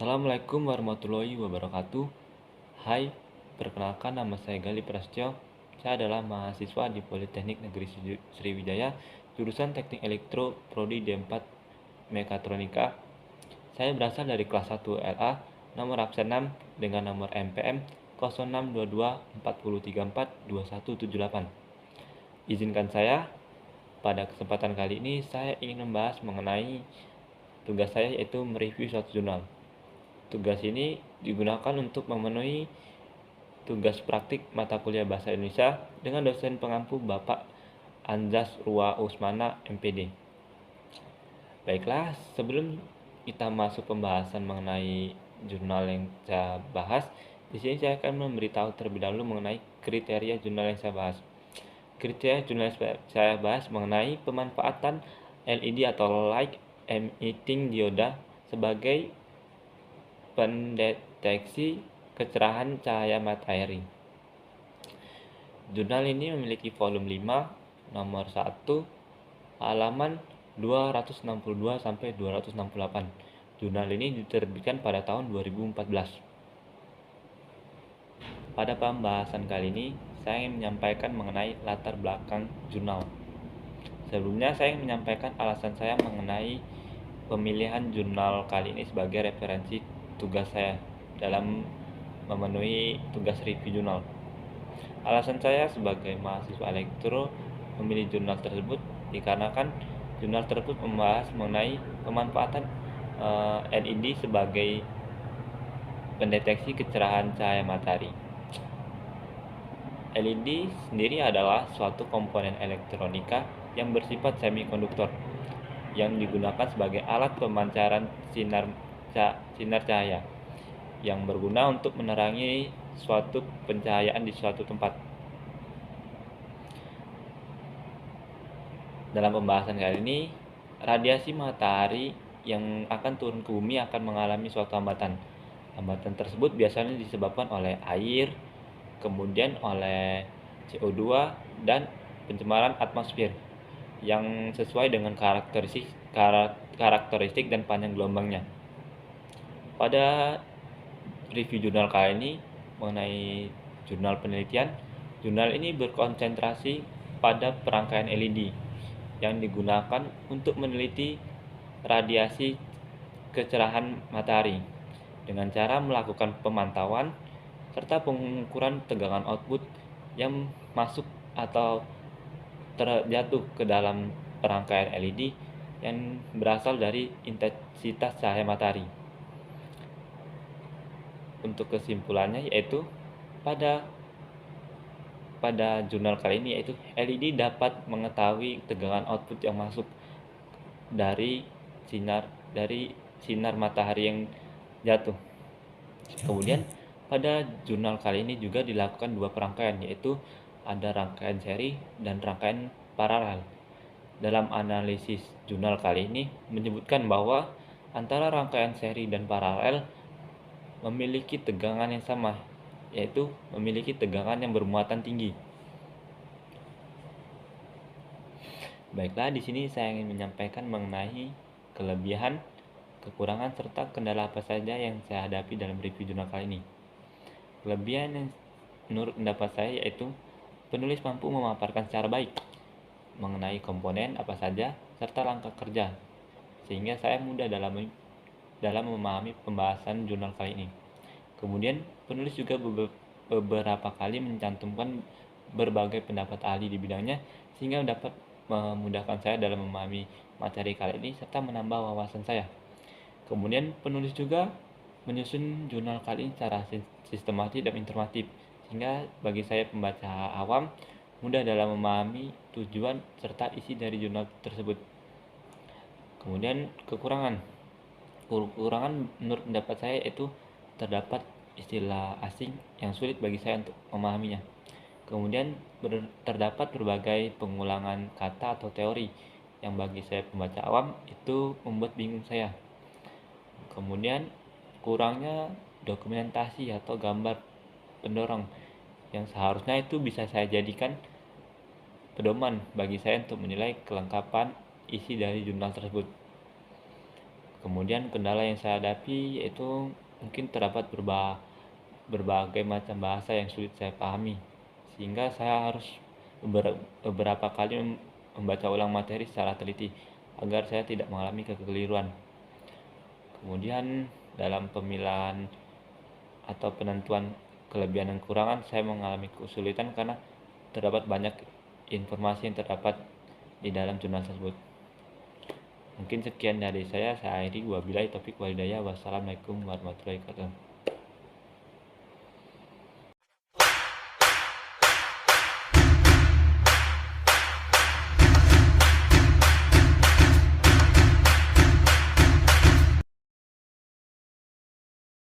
Assalamualaikum warahmatullahi wabarakatuh. Hai, perkenalkan nama saya Gali Prasetyo. Saya adalah mahasiswa di Politeknik Negeri Sriwijaya, jurusan Teknik Elektro, Prodi D4 Mekatronika. Saya berasal dari kelas 1 LA, nomor absen 6 dengan nomor MPM 062240342178. Izinkan saya, pada kesempatan kali ini saya ingin membahas mengenai tugas saya, yaitu mereview suatu jurnal. Tugas ini digunakan untuk memenuhi tugas praktik mata kuliah Bahasa Indonesia dengan dosen pengampu Bapak Anjas Rua Usmana, MPD. Baiklah, sebelum kita masuk pembahasan mengenai jurnal yang saya bahas, di sini saya akan memberitahu terlebih dahulu mengenai kriteria jurnal yang saya bahas. Kriteria jurnal yang saya bahas mengenai pemanfaatan LED atau Light Emitting Dioda sebagai pendeteksi kecerahan cahaya matahari. Jurnal ini memiliki volume 5, nomor 1, halaman 262 sampai 268. Jurnal ini diterbitkan pada tahun 2014. Pada pembahasan kali ini, saya ingin menyampaikan mengenai latar belakang jurnal. Sebelumnya, saya ingin menyampaikan alasan saya mengenai pemilihan jurnal kali ini sebagai referensi tugas saya dalam memenuhi tugas review jurnal. Alasan saya sebagai mahasiswa elektro memilih jurnal tersebut dikarenakan jurnal tersebut membahas mengenai pemanfaatan LED sebagai pendeteksi kecerahan cahaya matahari. LED sendiri adalah suatu komponen elektronika yang bersifat semikonduktor yang digunakan sebagai alat pemancaran sinar cahaya yang berguna untuk menerangi suatu pencahayaan di suatu tempat. Dalam pembahasan kali ini, radiasi matahari yang akan turun ke bumi akan mengalami suatu hambatan. Hambatan tersebut biasanya disebabkan oleh air, kemudian oleh CO2 dan pencemaran atmosfer yang sesuai dengan karakteristik dan panjang gelombangnya. Pada review jurnal kali ini mengenai jurnal penelitian, jurnal ini berkonsentrasi pada perangkaian LED yang digunakan untuk meneliti radiasi kecerahan matahari dengan cara melakukan pemantauan serta pengukuran tegangan output yang masuk atau terjatuh ke dalam perangkaian LED yang berasal dari intensitas cahaya matahari. Untuk kesimpulannya yaitu pada jurnal kali ini, yaitu LED dapat mengetahui tegangan output yang masuk dari sinar matahari yang jatuh. Kemudian pada jurnal kali ini juga dilakukan dua perangkaian, yaitu ada rangkaian seri dan rangkaian paralel. Dalam analisis jurnal kali ini menyebutkan bahwa antara rangkaian seri dan paralel memiliki tegangan yang sama, yaitu memiliki tegangan yang bermuatan tinggi. Baiklah, di sini saya ingin menyampaikan mengenai kelebihan, kekurangan serta kendala apa saja yang saya hadapi dalam review jurnal kali ini. Kelebihan yang menurut pendapat saya yaitu penulis mampu memaparkan secara baik mengenai komponen apa saja serta langkah kerja, sehingga saya mudah dalam memahami pembahasan jurnal kali ini. Kemudian penulis juga beberapa kali mencantumkan berbagai pendapat ahli di bidangnya sehingga dapat memudahkan saya dalam memahami materi kali ini serta menambah wawasan saya. Kemudian penulis juga menyusun jurnal kali ini secara sistematis dan informatif sehingga bagi saya pembaca awam mudah dalam memahami tujuan serta isi dari jurnal tersebut. Kemudian kekurangan menurut pendapat saya yaitu terdapat istilah asing yang sulit bagi saya untuk memahaminya. Kemudian terdapat berbagai pengulangan kata atau teori yang bagi saya pembaca awam itu membuat bingung saya. Kemudian kurangnya dokumentasi atau gambar pendorong yang seharusnya itu bisa saya jadikan pedoman bagi saya untuk menilai kelengkapan isi dari jurnal tersebut. Kemudian kendala yang saya hadapi yaitu mungkin terdapat berbagai macam bahasa yang sulit saya pahami, sehingga saya harus beberapa kali membaca ulang materi secara teliti agar saya tidak mengalami kekeliruan. Kemudian dalam pemilahan atau penentuan kelebihan dan kekurangan, saya mengalami kesulitan karena terdapat banyak informasi yang terdapat di dalam jurnal tersebut. Mungkin sekian dari saya akhiri. Wabillahi taufiq walhidayah. Wassalamualaikum warahmatullahi wabarakatuh.